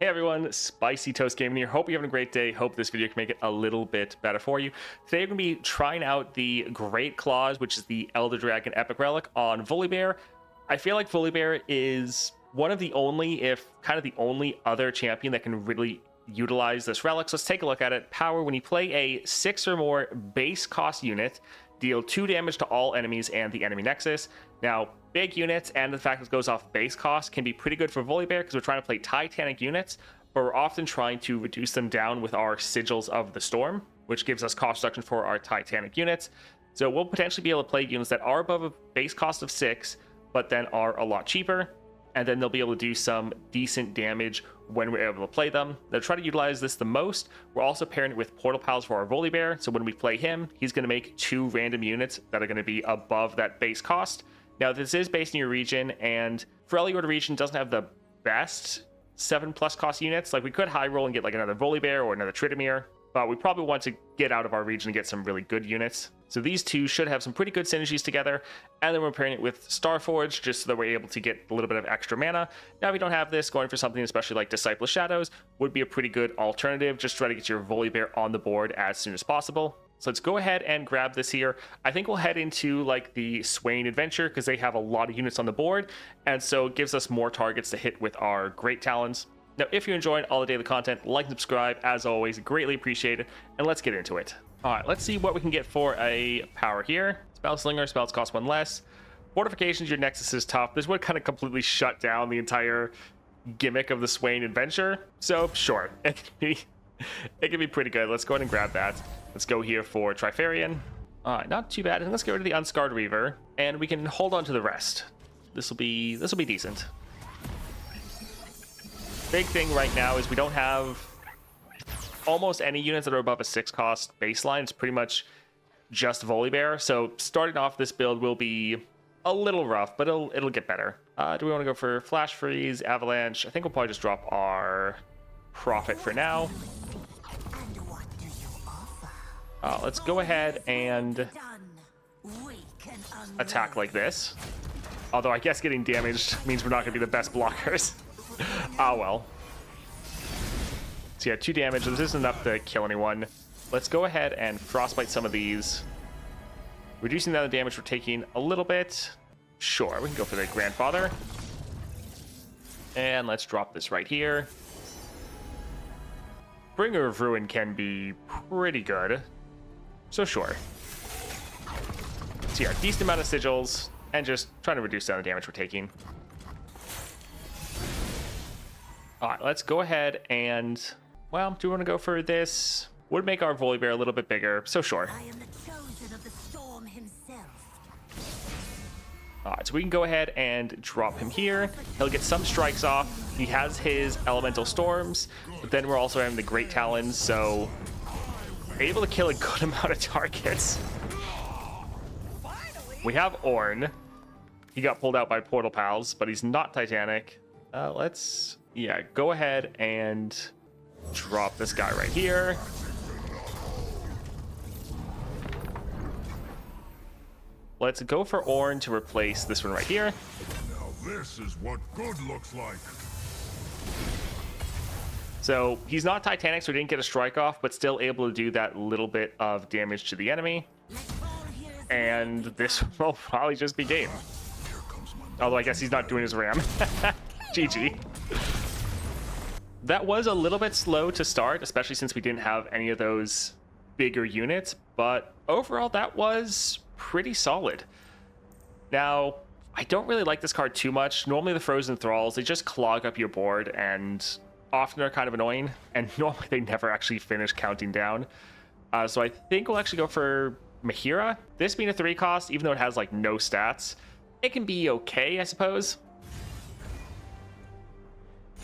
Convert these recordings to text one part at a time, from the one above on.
Hey everyone, Spicy Toast Gaming here. Hope you're having a great day. Hope this video can make it a little bit better for you. Today we're going to be trying out the Great Claws, which is the Elder Dragon Epic Relic on Volibear. I feel like Volibear is one of the only, if kind of the only other champion that can really utilize this relic. So let's take a look at it. Power: when you play a 6 or more base cost unit, deal 2 damage to all enemies and the enemy nexus. Now, big units and the fact that it goes off base cost can be pretty good for Volibear because we're trying to play Titanic units, but we're often trying to reduce them down with our Sigils of the Storm, which gives us cost reduction for our Titanic units. So we'll potentially be able to play units that are above a base cost of 6, but then are a lot cheaper, and then they'll be able to do some decent damage when we're able to play them. They'll try to utilize this the most. We're also pairing it with Portal Pals for our Volibear, so when we play him, he's going to make 2 random units that are going to be above that base cost. Now, this is based in your region, and Freljord region doesn't have the best 7+ cost units. Like, we could high roll and get like another Volibear or another Tryndamere, but we probably want to get out of our region and get some really good units. So these two should have some pretty good synergies together, and then we're pairing it with Starforge just so that we're able to get a little bit of extra mana. Now, if we don't have this, going for something especially like Disciple of Shadows would be a pretty good alternative. Just try to get your Volibear on the board as soon as possible. So let's go ahead and grab this here. I think we'll head into like the Swain adventure because they have a lot of units on the board, and so it gives us more targets to hit with our Great Talons. Now, if you're enjoying all the daily content, like and subscribe, as always, greatly appreciated, and let's get into it. All right, let's see what we can get for a power here. Spell Slinger, spells cost 1 less. Fortifications, your Nexus is tough. This would kind of completely shut down the entire gimmick of the Swain adventure, so sure, it can be pretty good. Let's go ahead and grab that. Let's go here for Trifarian. All right, not too bad. And let's get rid of the Unscarred Reaver, and we can hold on to the rest. This will be decent. Big thing right now is we don't have almost any units that are above a 6 cost baseline. It's pretty much just Volibear. So starting off this build will be a little rough, but it'll get better. Do we want to go for Flash Freeze, Avalanche? I think we'll probably just drop our Prophet for now. Let's go ahead and attack like this. Although I guess getting damaged means we're not going to be the best blockers. Ah, well. So yeah, 2 damage. This isn't enough to kill anyone. Let's go ahead and Frostbite some of these. Reducing the other damage we're taking a little bit. Sure, we can go for the Grandfather. And let's drop this right here. Bringer of Ruin can be pretty good. So sure. So yeah, decent amount of sigils, and just trying to reduce down the damage we're taking. All right, let's go ahead and, well, do we want to go for this? Would make our Volibear a little bit bigger, so sure. I am the chosen of the storm himself. All right, so we can go ahead and drop him here. He'll get some strikes off. He has his elemental storms, but then we're also having the Great Talons, so able to kill a good amount of targets. We have Ornn. He got pulled out by Portal Pals, but he's not Titanic. Let's, yeah, go ahead and drop this guy right here. Let's go for Ornn to replace this one right here. Now this is what good looks like. So he's not Titanic, so he didn't get a strike off, but still able to do that little bit of damage to the enemy. And this will probably just be game. Although I guess he's not doing his ram. GG. That was a little bit slow to start, especially since we didn't have any of those bigger units, but overall that was pretty solid. Now, I don't really like this card too much. Normally the Frozen Thralls, they just clog up your board and often are kind of annoying, and normally they never actually finish counting down. So I think we'll actually go for Mahira. This being a 3 cost, even though it has like no stats, it can be okay, I suppose.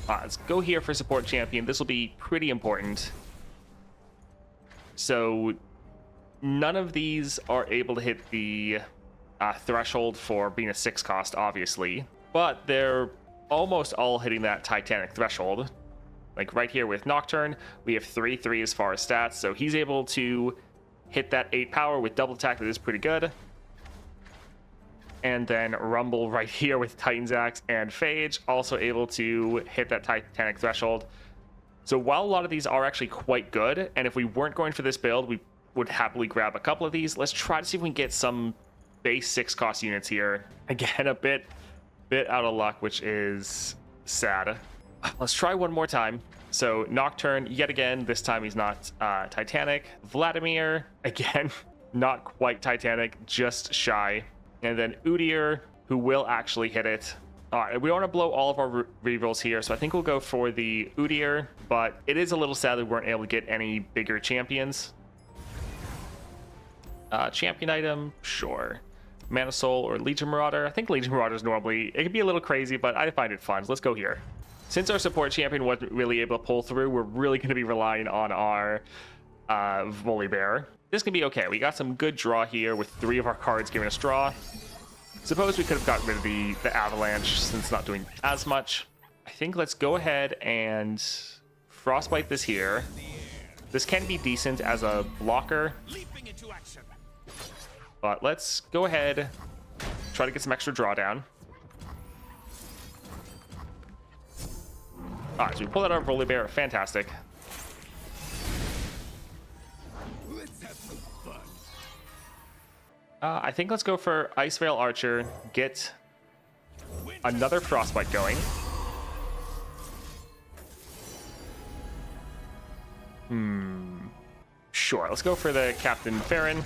Let's go here for support champion. This will be pretty important. So none of these are able to hit the threshold for being a 6 cost, obviously, but they're almost all hitting that Titanic threshold. Like right here with Nocturne, we have 3/3 as far as stats, so he's able to hit that 8 power with double attack. That is pretty good. And then Rumble right here with Titan's Axe and Phage, also able to hit that Titanic threshold. So while a lot of these are actually quite good, and if we weren't going for this build, we would happily grab a couple of these. Let's try to see if we can get some base 6 cost units here. Again, a bit out of luck, which is sad. Let's try one more time. So Nocturne, yet again, this time he's not Titanic. Vladimir, again, not quite Titanic, just shy. And then Udyr, who will actually hit it. All right, we don't want to blow all of our rerolls here, so I think we'll go for the Udyr, but it is a little sad that we weren't able to get any bigger champions. Champion item, sure. Mana Soul or Legion Marauder. I think Legion Marauder is normally, it can be a little crazy, but I find it fun. So let's go here. Since our support champion wasn't really able to pull through, we're really going to be relying on our Volibear. This can be okay. We got some good draw here with 3 of our cards giving us draw. Suppose we could have gotten rid of the Avalanche since it's not doing as much. I think let's go ahead and Frostbite this here. This can be decent as a blocker. But let's go ahead, try to get some extra drawdown. All right, so we pull out our Volibear. Fantastic. Let's have some fun. I think let's go for Ice Veil Archer, get another Frostbite going. Sure, let's go for the Captain Farron.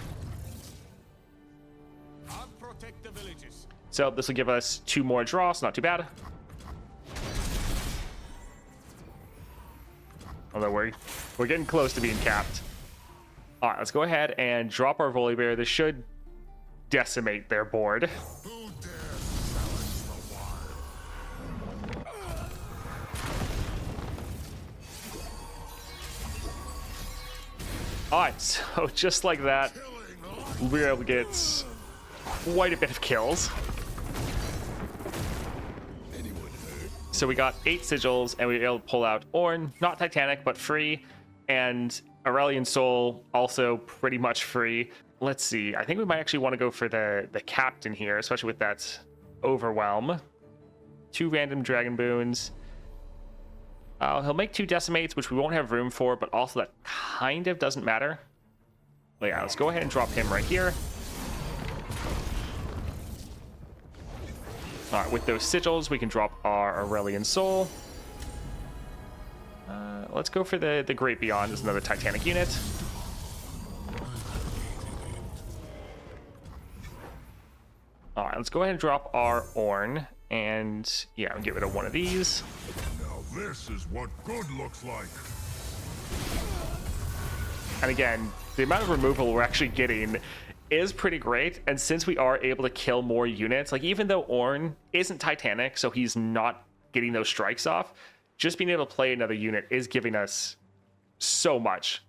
I'll protect the villages. So this will give us 2 more draws, not too bad. Although we're getting close to being capped. All right, let's go ahead and drop our Volibear. This should decimate their board. Who dares challenge the wild? All right, so just like that, we were able to get quite a bit of kills. So we got 8 sigils, and we were able to pull out Ornn, not Titanic, but free, and Aurelian Soul, also pretty much free. Let's see, I think we might actually want to go for the Captain here, especially with that Overwhelm. 2 random Dragon Boons. He'll make 2 Decimates, which we won't have room for, but also that kind of doesn't matter. But yeah, let's go ahead and drop him right here. All right, with those sigils, we can drop our Aurelian Soul. Let's go for the Great Beyond as another Titanic unit. All right, let's go ahead and drop our Ornn. And yeah, we'll get rid of one of these. Now this is what good looks like. And again, the amount of removal we're actually getting is pretty great, and since we are able to kill more units, like even though Ornn isn't Titanic, so he's not getting those strikes off, just being able to play another unit is giving us so much.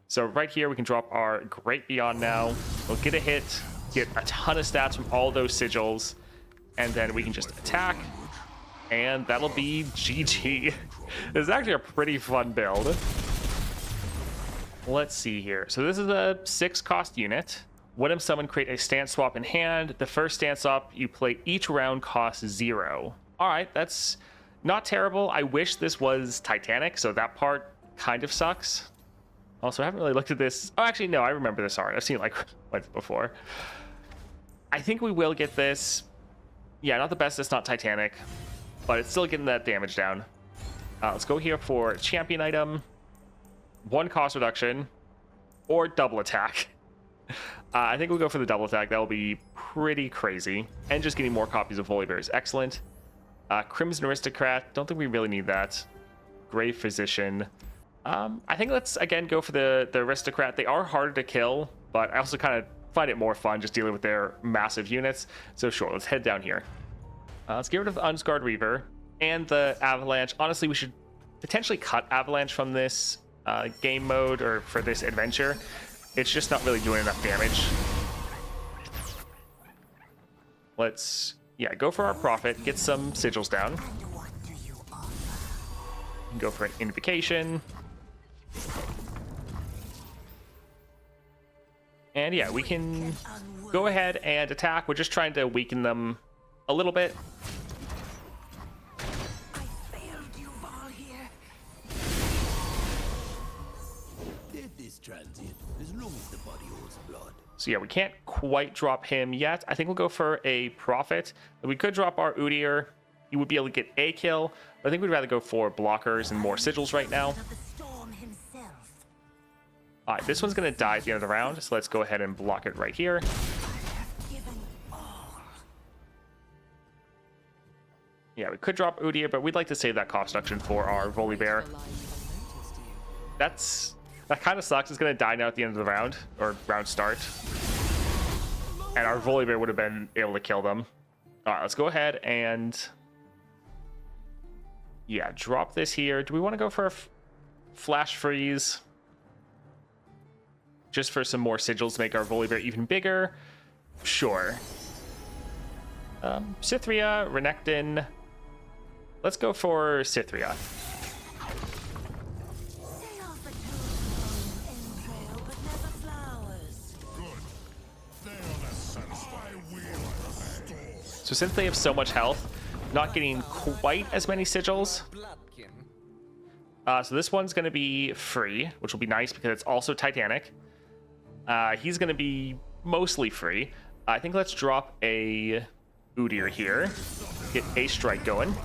So right here we can drop our Great Beyond now. We'll get a hit, get a ton of stats from all those sigils, and then we can just attack, and that'll be GG. This is actually a pretty fun build. Let's see here. So this is a 6 cost unit. When I'm summoned, create a stance swap in hand. The first stance swap you play each round costs 0. All right, that's not terrible. I wish this was Titanic, so that part kind of sucks. Also, I haven't really looked at this. Oh, actually, no, I remember this art. I've seen it like once before. I think we will get this. Yeah, not the best. It's not Titanic, but it's still getting that damage down. Let's go here for champion item, 1 cost reduction, or double attack. I think we'll go for the double attack. That will be pretty crazy. And just getting more copies of Volibear is excellent. Crimson Aristocrat. Don't think we really need that. Grave Physician. I think let's, again, go for the Aristocrat. They are harder to kill, but I also kind of find it more fun just dealing with their massive units. So sure, let's head down here. Let's get rid of the Unscarred Reaver and the Avalanche. Honestly, we should potentially cut Avalanche from this game mode or for this adventure. It's just not really doing enough damage. Let's, yeah, go for our Prophet, get some sigils down. Go for an Invocation. And yeah, we can go ahead and attack. We're just trying to weaken them a little bit. this transient, as long as the body holds blood. So yeah, we can't quite drop him yet. I think we'll go for a Prophet. We could drop our Udyr. He would be able to get a kill, but I think we'd rather go for blockers and more sigils right now. Of the storm himself. All right, this one's going to die at the end of the round, so let's go ahead and block it right here. Given all. Yeah, we could drop Udyr, but we'd like to save that cost reduction for our Volibear. That kind of sucks. It's going to die now at the end of the round, or round start. And our Volibear would have been able to kill them. All right, let's go ahead and... yeah, drop this here. Do we want to go for a flash freeze? Just for some more sigils to make our Volibear even bigger? Sure. Cythria, Renekton. Let's go for Cythria. They offer tombstone entrail, but never flowers. Good. They'll satisfy will restore. So since they have so much health, not getting quite as many sigils. So this one's going to be free, which will be nice because it's also Titanic. He's going to be mostly free. I think let's drop a Udyr here. Get a strike going.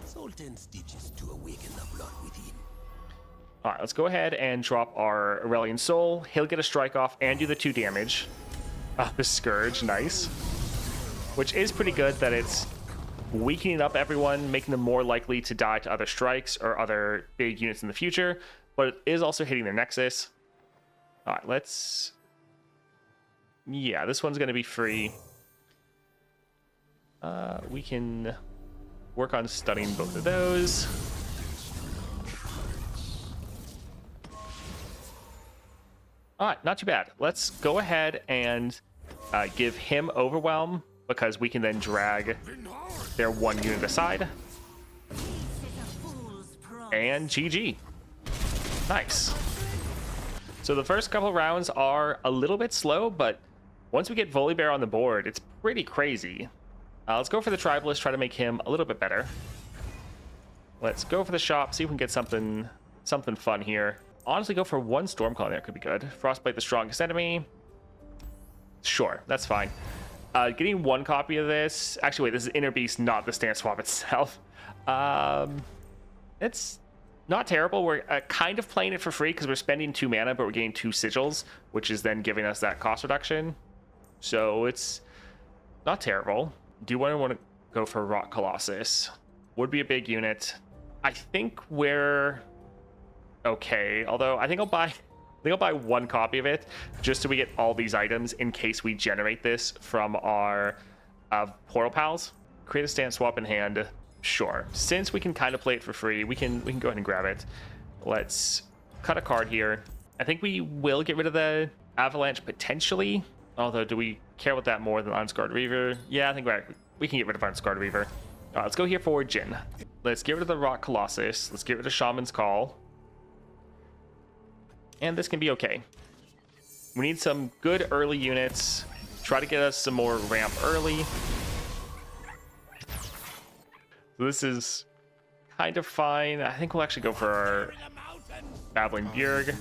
Sultan stitches to awaken the blood within. All right, let's go ahead and drop our Aurelion Soul. He'll get a strike off and do the 2 damage. The Scourge, nice. Which is pretty good that it's weakening up everyone, making them more likely to die to other strikes or other big units in the future, but it is also hitting their Nexus. All right, let's... yeah, this one's going to be free. We can work on stunning both of those. All right, not too bad. Let's go ahead and give him Overwhelm, because we can then drag their 1 unit aside. Peace is a fool's promise. And GG. Nice. So the first couple rounds are a little bit slow, but once we get Volibear on the board, it's pretty crazy. Let's go for the Tribalist, try to make him a little bit better. Let's go for the shop, see if we can get something fun here. Honestly, go for 1 Stormclaw there could be good. Frostbite, the strongest enemy. Sure, that's fine. Getting 1 copy of this. Actually, wait, this is Inner Beast, not the stance swap itself. It's not terrible. We're kind of playing it for free because we're spending 2 mana, but we're getting 2 sigils, which is then giving us that cost reduction. So it's not terrible. Do I want to go for Rock Colossus? Would be a big unit. I think we're okay. Although I think I'll buy 1 copy of it just so we get all these items in case we generate this from our Portal Pals. Create a stance swap in hand. Sure. Since we can kind of play it for free, we can go ahead and grab it. Let's cut a card here. I think we will get rid of the Avalanche potentially. Although, do we care about that more than Unscarred Reaver? Yeah, I think we can get rid of Unscarred Reaver. Let's go here for Jhin. Let's get rid of the Rock Colossus. Let's get rid of Shaman's Call. And this can be okay. We need some good early units. Try to get us some more ramp early. So this is kind of fine. I think we'll actually go for our Babbling Bjerg.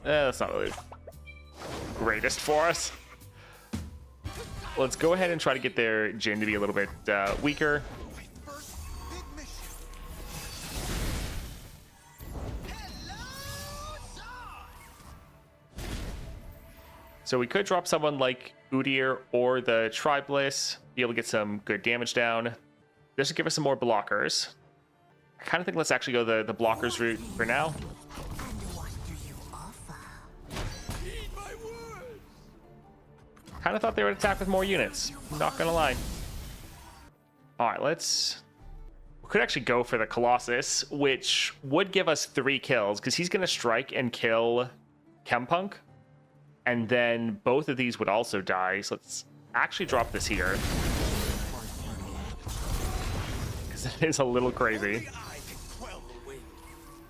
That's not really greatest for us. Let's go ahead and try to get their Jhin to be a little bit weaker. So we could drop someone like Udyr or the Tribalist, be able to get some good damage down. This should give us some more blockers. I kind of think let's actually go the blockers route for now. And what do you offer? Heed my words. Kind of thought they would attack with more units. Not gonna lie. All right, we could actually go for the Colossus, which would give us 3 kills because he's gonna strike and kill Chempunk. And then both of these would also die. So let's actually drop this here. Because it is a little crazy.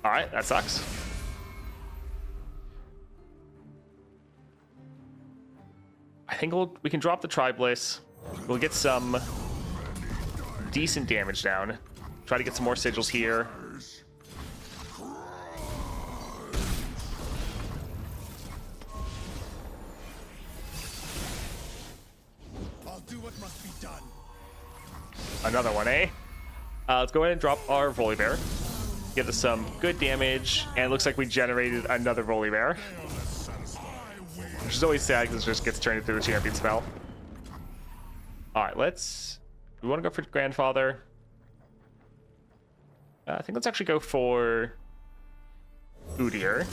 All right, that sucks. I think we can drop the Tribalist. We'll get some decent damage down. Try to get some more sigils here. I'll do what must be done. Another one, eh? Let's go ahead and drop our Volibear. Get us some good damage, and it looks like we generated another Volibear. Which is always sad because it just gets turned into a champion spell. Alright, we want to go for Grandfather. I think let's actually go for Udyr.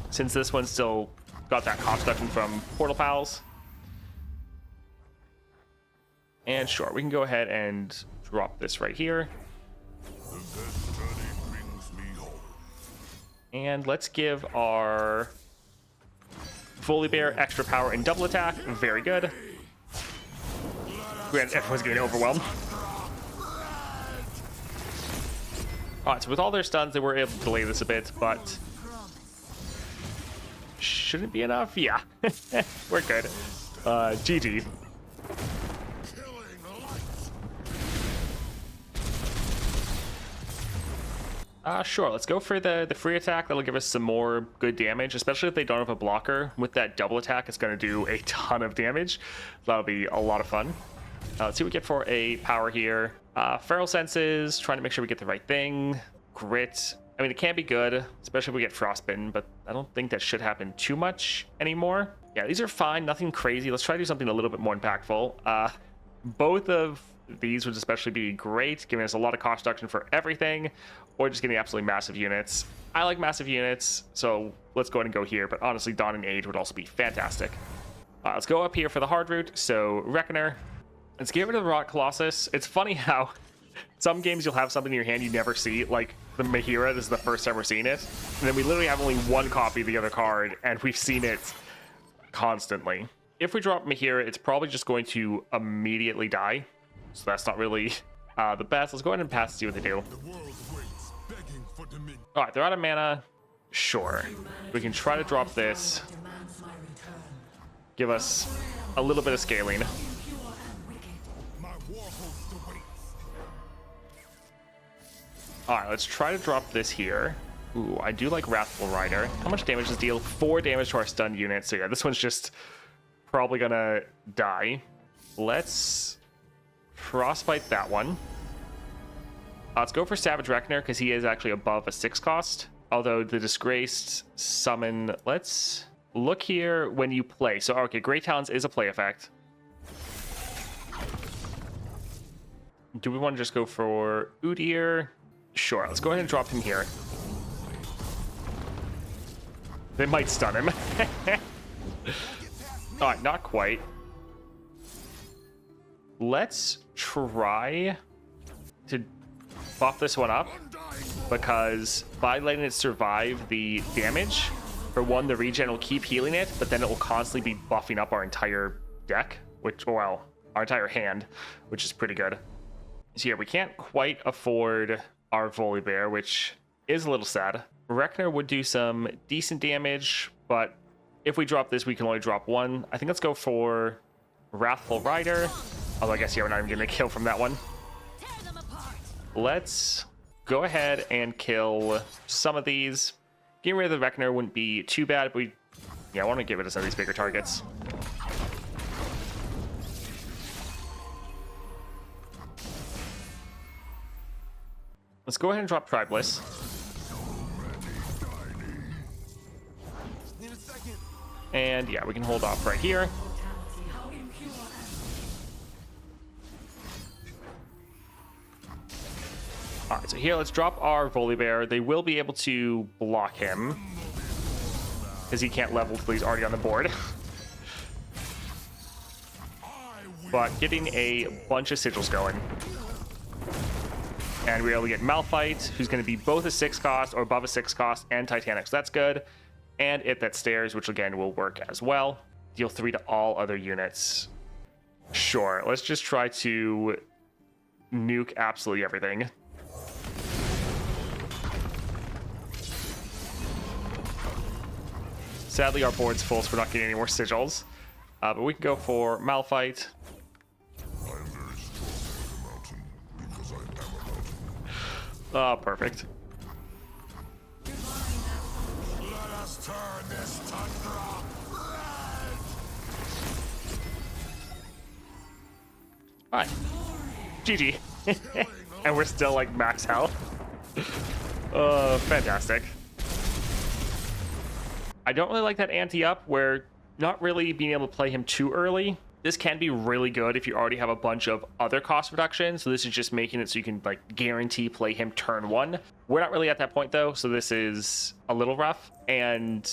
Since this one's still got that cost reduction from Portal Pals. And sure, we can go ahead and drop this right here. And let's give our Volibear extra power and double attack. Very good. Everyone's getting overwhelmed. Alright, so with all their stuns, they were able to delay this a bit, but shouldn't be enough. Yeah, we're good. GG. Sure, let's go for the free attack. That'll give us some more good damage, especially if they don't have a blocker. With that double attack, it's going to do a ton of damage. That'll be a lot of fun. Let's see what we get for a power here. Feral Senses, trying to make sure we get the right thing. Grit. I mean, it can be good, especially if we get Frostbitten, but I don't think that should happen too much anymore. Yeah, these are fine. Nothing crazy. Let's try to do something a little bit more impactful. Both of these would especially be great, giving us a lot of cost reduction for everything, or just getting absolutely massive units. I like massive units, so let's go ahead and go here, but honestly, Dawn and Age would also be fantastic. Let's go up here for the hard route, so Reckoner. Let's get rid of the Rock Colossus. It's funny how some games you'll have something in your hand you never see, like the Mahira, this is the first time we're seeing it, and then we literally have only one copy of the other card, and we've seen it constantly. If we drop Mahira, it's probably just going to immediately die, so that's not really the best. Let's go ahead and pass and see what they do. Alright, they're out of mana. Sure. We can try to drop this. Give us a little bit of scaling. Alright, let's try to drop this here. Ooh, I do like Wrathful Rider. How much damage does it deal? 4 damage to our stunned unit. So yeah, this one's just probably gonna die. Let's Frostbite that one. Let's go for Savage Reckoner because he is actually above a 6 cost. Although the Disgraced Summon... Let's look here when you play. So, okay, Great Talons is a play effect. Do we want to just go for Udyr? Sure, let's go ahead and drop him here. They might stun him. Alright, not quite. Let's try to buff this one up, because by letting it survive the damage, for one, the regen will keep healing it, but then it will constantly be buffing up our entire deck, well, our entire hand, which is pretty good. So yeah, we can't quite afford our Volibear, which is a little sad. Reckoner would do some decent damage, but if we drop this, we can only drop one. I think let's go for Wrathful Rider. Although I guess, yeah, we're not even getting a kill from that one. Let's go ahead and kill some of these. Getting rid of the Reckoner wouldn't be too bad, but I want to get rid of some of these bigger targets. Let's go ahead and drop Tribeless. And yeah, we can hold off right here. Alright, so here, let's drop our Volibear. They will be able to block him, because he can't level until he's already on the board. But getting a bunch of sigils going. And we're able to get Malphite, who's going to be both a 6 cost or above a 6 cost, and Titanic, so that's good. And It That Stares, which again will work as well. Deal 3 to all other units. Sure, let's just try to nuke absolutely everything. Sadly, our board's full, so we're not getting any more sigils. But we can go for Malphite. Oh, perfect. Let us turn this tundra red! Alright. GG. And we're still like max health. Fantastic. I don't really like that anti-up where not really being able to play him too early. This can be really good if you already have a bunch of other cost reductions. So this is just making it so you can like guarantee play him turn 1. We're not really at that point though, so this is a little rough and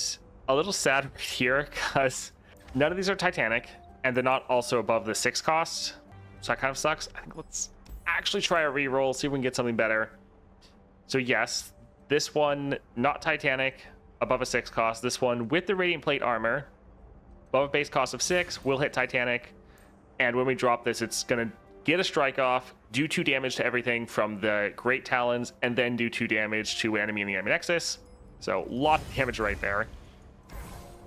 a little sad right here because none of these are Titanic and they're not also above the 6 cost. So that kind of sucks. I think let's actually try a reroll, see if we can get something better. So yes, this one not Titanic, above a 6 cost. This one with the Radiant Plate armor, above a base cost of 6, will hit Titanic. And when we drop this, it's going to get a strike off, do 2 damage to everything from the Great Talons, and then do 2 damage to enemy in the enemy nexus. So a lot of damage right there.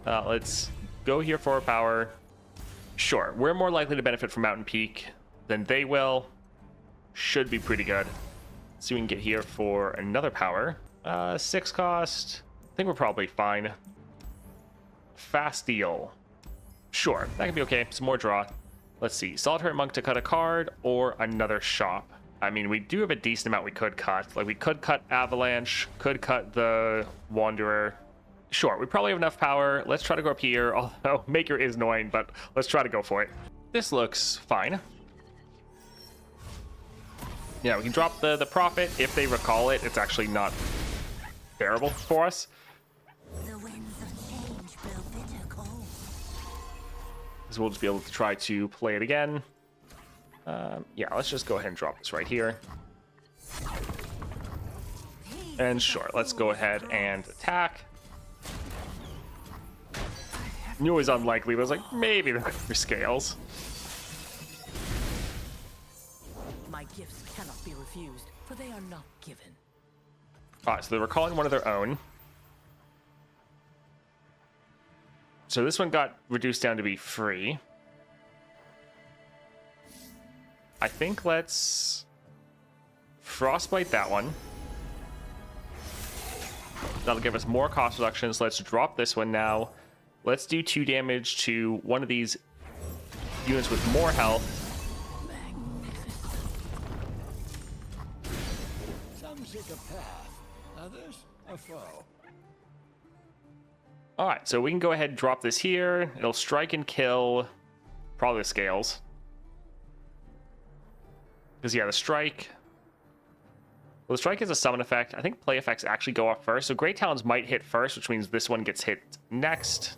Let's go here for a power. Sure, we're more likely to benefit from Mountain Peak than they will. Should be pretty good. So we can get here for another power. 6 cost. I think we're probably fine. Fast deal. Sure, that can be okay. Some more draw. Let's see. Solitary Monk to cut a card or another shop. I mean, we do have a decent amount we could cut. Like, we could cut Avalanche, could cut the Wanderer. Sure, we probably have enough power. Let's try to go up here, although Maker is annoying, but let's try to go for it. This looks fine. Yeah, we can drop the Prophet. If they recall it, it's actually not terrible for us. The winds of change blow bitter cold. So we'll just be able to try to play it again. Yeah, let's just go ahead and drop this right here. And sure, let's go ahead and attack. Knew it was unlikely, but I was like, maybe the scales. My gifts cannot be refused, for they are not given. Alright, so they're recalling one of their own. So this one got reduced down to be free. I think let's Frostbite that one. That'll give us more cost reductions. Let's drop this one now. Let's do 2 damage to one of these units with more health. Some seek a path, others a foe. All right, so we can go ahead and drop this here. It'll strike and kill probably the scales. Because, yeah, the strike... Well, the strike is a summon effect. I think play effects actually go off first. So Great Talons might hit first, which means this one gets hit next.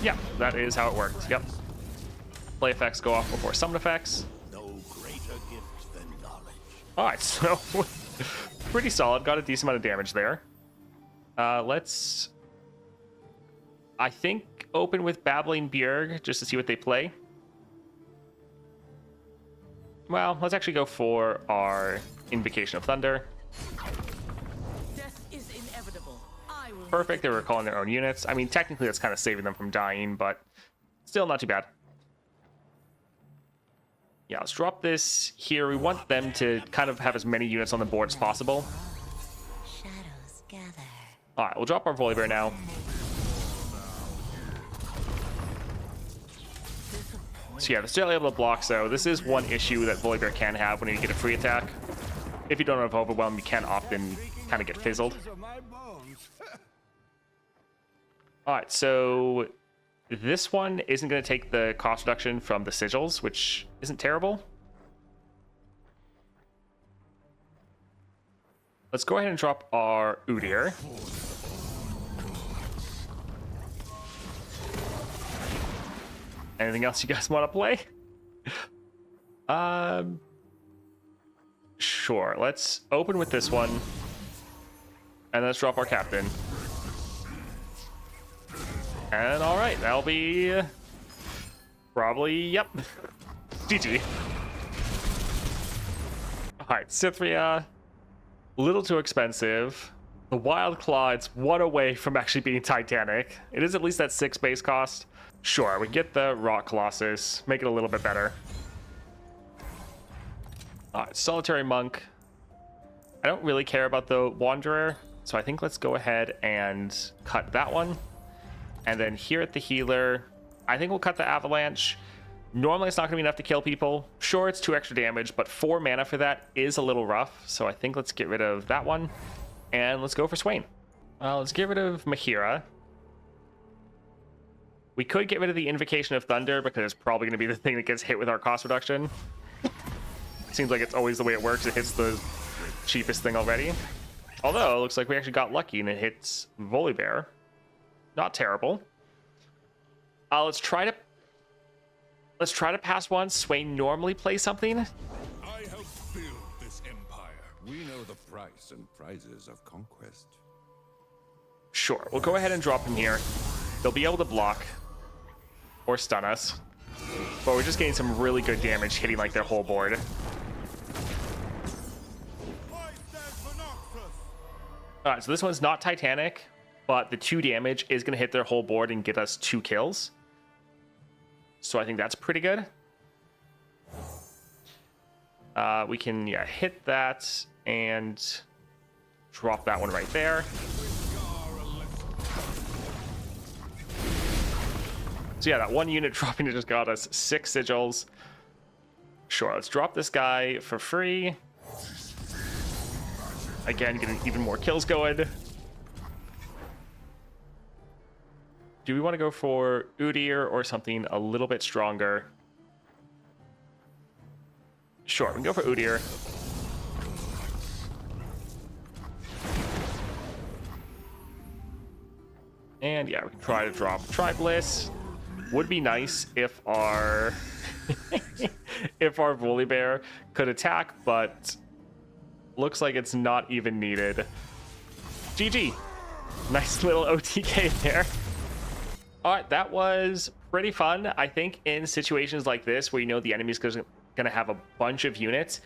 Yeah, that is how it works. Yep. Play effects go off before summon effects. No greater gift than knowledge. All right, so pretty solid. Got a decent amount of damage there. Let's, I think, open with Babbling Bjerg just to see what they play. Well, let's actually go for our Invocation of Thunder. Death is inevitable. I will. Perfect. They were calling their own units. I mean, technically, that's kind of saving them from dying, but still not too bad. Yeah, let's drop this here. We want them to kind of have as many units on the board as possible. Shadows gather. All right, we'll drop our Volibear now. So yeah, they're still able to block, so this is one issue that Volibear can have when you get a free attack. If you don't have Overwhelm, you can often kind of get fizzled. Alright, so this one isn't going to take the cost reduction from the sigils, which isn't terrible. Let's go ahead and drop our Udyr. Anything else you guys want to play? Sure. Let's open with this one. And let's drop our captain. And alright, that'll be probably, yep. GG. Alright, Cythria. A little too expensive. The Wild Claw, it's one away from actually being Titanic. It is at least at 6 base cost. Sure, we get the Rock Colossus, make it a little bit better. Solitary Monk. I don't really care about the Wanderer, so I think let's go ahead and cut that one. And then here at the healer, I think we'll cut the Avalanche. Normally it's not going to be enough to kill people. Sure, it's 2 extra damage, but 4 mana for that is a little rough. So I think let's get rid of that one. And let's go for Swain. Let's get rid of Mahira. We could get rid of the Invocation of Thunder because it's probably going to be the thing that gets hit with our cost reduction. Seems like it's always the way it works. It hits the cheapest thing already. Although, it looks like we actually got lucky and it hits Volibear. Not terrible. Let's try to pass one. Swain normally plays something. I helped build this empire. We know the price and prizes of conquest. Sure, we'll go ahead and drop him here. They'll be able to block or stun us. But we're just getting some really good damage hitting like their whole board. Alright, so this one's not Titanic, but the 2 damage is going to hit their whole board and get us 2 kills. So I think that's pretty good. We can hit that and drop that one right there. So yeah, that 1 unit dropping it just got us 6 sigils. Sure, let's drop this guy for free. Again, getting even more kills going. Do we want to go for Udyr or something a little bit stronger? Sure, we can go for Udyr. And yeah, we can try to drop Tribliss. Would be nice if our if our Volibear could attack, but looks like it's not even needed. GG. Nice little OTK there. All right, that was pretty fun. I think in situations like this where you know the enemy's going to have a bunch of units,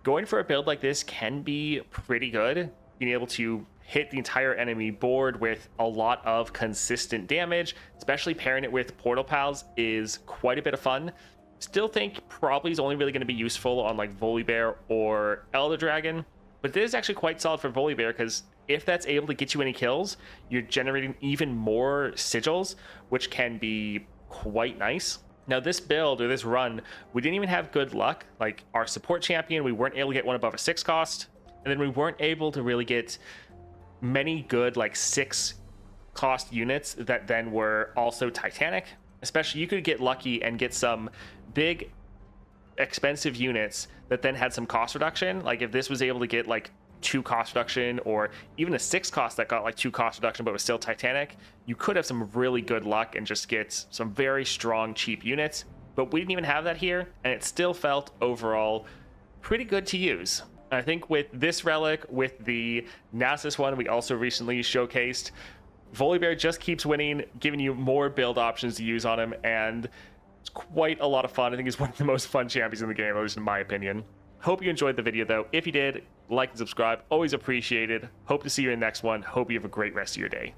going for a build like this can be pretty good. Being able to hit the entire enemy board with a lot of consistent damage, especially pairing it with Portal Pals, is quite a bit of fun. Still think probably is only really going to be useful on like Volibear or Elder Dragon, but it is actually quite solid for Volibear because if that's able to get you any kills, you're generating even more sigils, which can be quite nice. Now this build or this run, we didn't even have good luck. Like our support champion, we weren't able to get one above a 6 cost, and then we weren't able to really get many good like 6 cost units that then were also Titanic. Especially you could get lucky and get some big expensive units that then had some cost reduction. Like if this was able to get like 2 cost reduction or even a 6 cost that got like 2 cost reduction but was still Titanic, you could have some really good luck and just get some very strong cheap units. But we didn't even have that here, and it still felt overall pretty good to use. I think with this relic, with the Nasus one we also recently showcased, Volibear just keeps winning, giving you more build options to use on him, and it's quite a lot of fun. I think he's one of the most fun champions in the game, at least in my opinion. Hope you enjoyed the video, though. If you did, like and subscribe. Always appreciated. Hope to see you in the next one. Hope you have a great rest of your day.